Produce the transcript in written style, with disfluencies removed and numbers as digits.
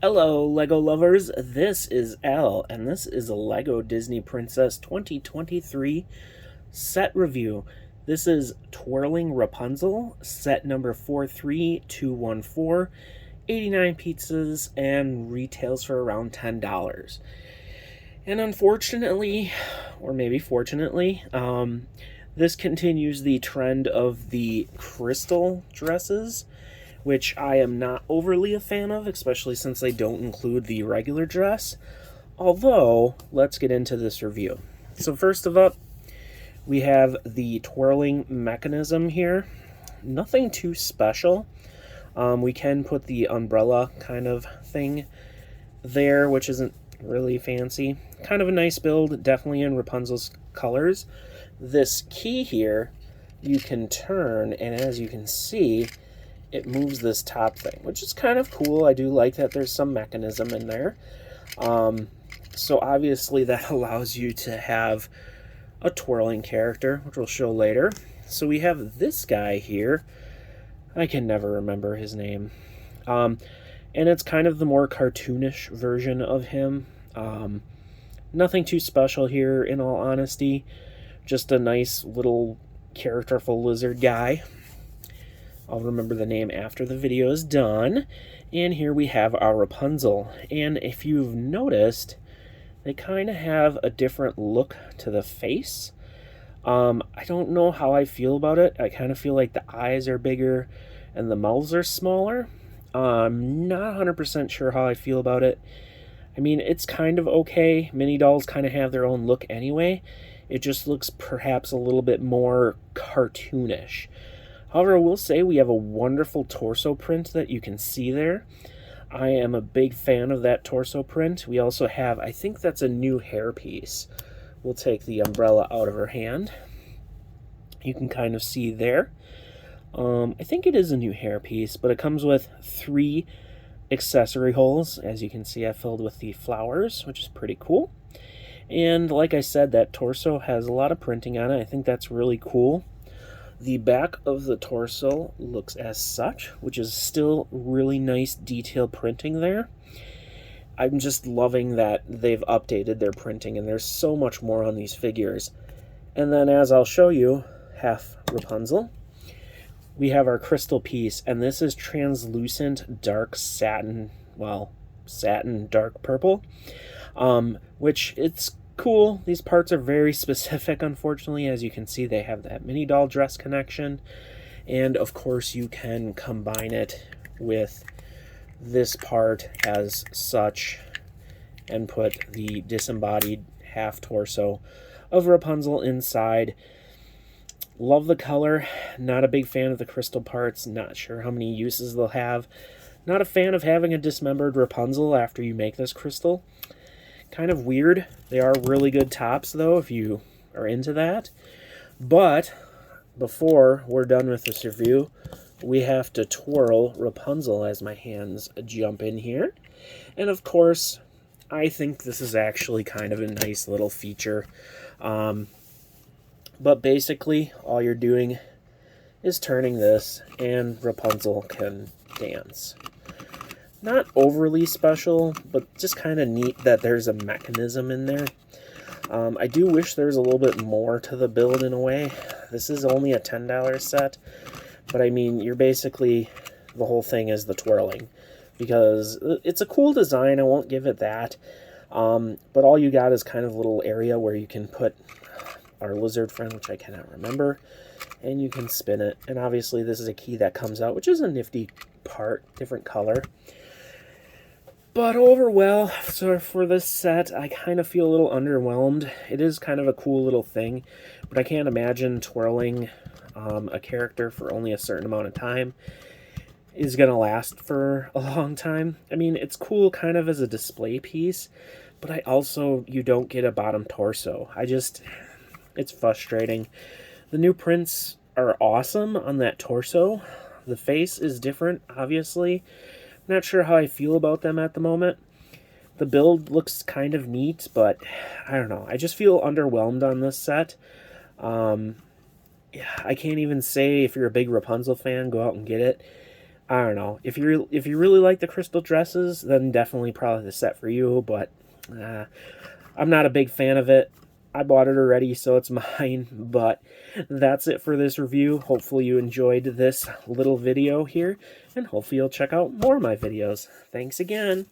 Hello, LEGO lovers. This is Elle, and this is a LEGO Disney Princess 2023 set review. This is Twirling Rapunzel, set number 43214, 89 pizzas, and retails for around $10. And unfortunately, or maybe fortunately, this continues the trend of the crystal dresses, which I am not overly a fan of, especially since they don't include the regular dress. Although, let's get into this review. So first of all, we have the twirling mechanism here. Nothing too special. We can put the umbrella kind of thing there, which isn't really fancy. Kind of a nice build, definitely in Rapunzel's colors. This key here, you can turn, and as you can see, it moves this top thing, which is kind of cool. I do like that there's some mechanism in there. So obviously that allows you to have a twirling character, which we'll show later. So we have this guy here. I can never remember his name. And it's kind of the more cartoonish version of him. Nothing too special here, in all honesty. Just a nice little characterful lizard guy. I'll remember the name after the video is done. And here we have our Rapunzel. And if you've noticed, they kind of have a different look to the face. I don't know how I feel about it. I kind of feel like the eyes are bigger and the mouths are smaller. I'm not 100% sure how I feel about it. I mean, it's kind of okay. Mini dolls kind of have their own look anyway. It just looks perhaps a little bit more cartoonish. However, I will say we have a wonderful torso print that you can see there. I am a big fan of that torso print. We also have, I think that's a new hairpiece. We'll take the umbrella out of her hand. You can kind of see there. I think it is a new hairpiece, but it comes with 3 accessory holes. As you can see, I filled with the flowers, which is pretty cool. And like I said, that torso has a lot of printing on it. I think that's really cool. The back of the torso looks as such, which is still really nice detailed printing there. I'm just loving that they've updated their printing, and there's so much more on these figures. And then, as I'll show you, half Rapunzel, we have our crystal piece, and this is translucent dark satin, well, satin dark purple, which it's cool. These parts are very specific, unfortunately. As you can see, they have that mini doll dress connection, and of course you can combine it with this part as such and put the disembodied half torso of Rapunzel inside. Love the color. Not a big fan of the crystal parts. Not sure how many uses they'll have. Not a fan of having a dismembered Rapunzel after you make this crystal. Kind of weird. They are really good tops, though, if you are into that. But before we're done with this review, we have to twirl Rapunzel as my hands jump in here. And of course, I think this is actually kind of a nice little feature. But basically, all you're doing is turning this, and Rapunzel can dance. Not overly special, but just kind of neat that there's a mechanism in there. I do wish there's a little bit more to the build in a way. This is only a $10 set, but I mean, you're basically, the whole thing is the twirling, because it's a cool design, I won't give it that, but all you got is kind of a little area where you can put our lizard friend, which I cannot remember, and you can spin it, and obviously this is a key that comes out, which is a nifty part, different color. But overall, so for this set, I kind of feel a little underwhelmed. It is kind of a cool little thing, but I can't imagine twirling a character for only a certain amount of time is going to last for a long time. I mean, it's cool kind of as a display piece, but you don't get a bottom torso. It's frustrating. The new prints are awesome on that torso. The face is different, obviously. Not sure how I feel about them at the moment. The build looks kind of neat, but I don't know. I just feel underwhelmed on this set. Yeah, I can't even say if you're a big Rapunzel fan, go out and get it. I don't know. If you really like the crystal dresses, then definitely probably the set for you. But I'm not a big fan of it. I bought it already, so it's mine. But that's it for this review. Hopefully you enjoyed this little video here, and hopefully you'll check out more of my videos. Thanks again.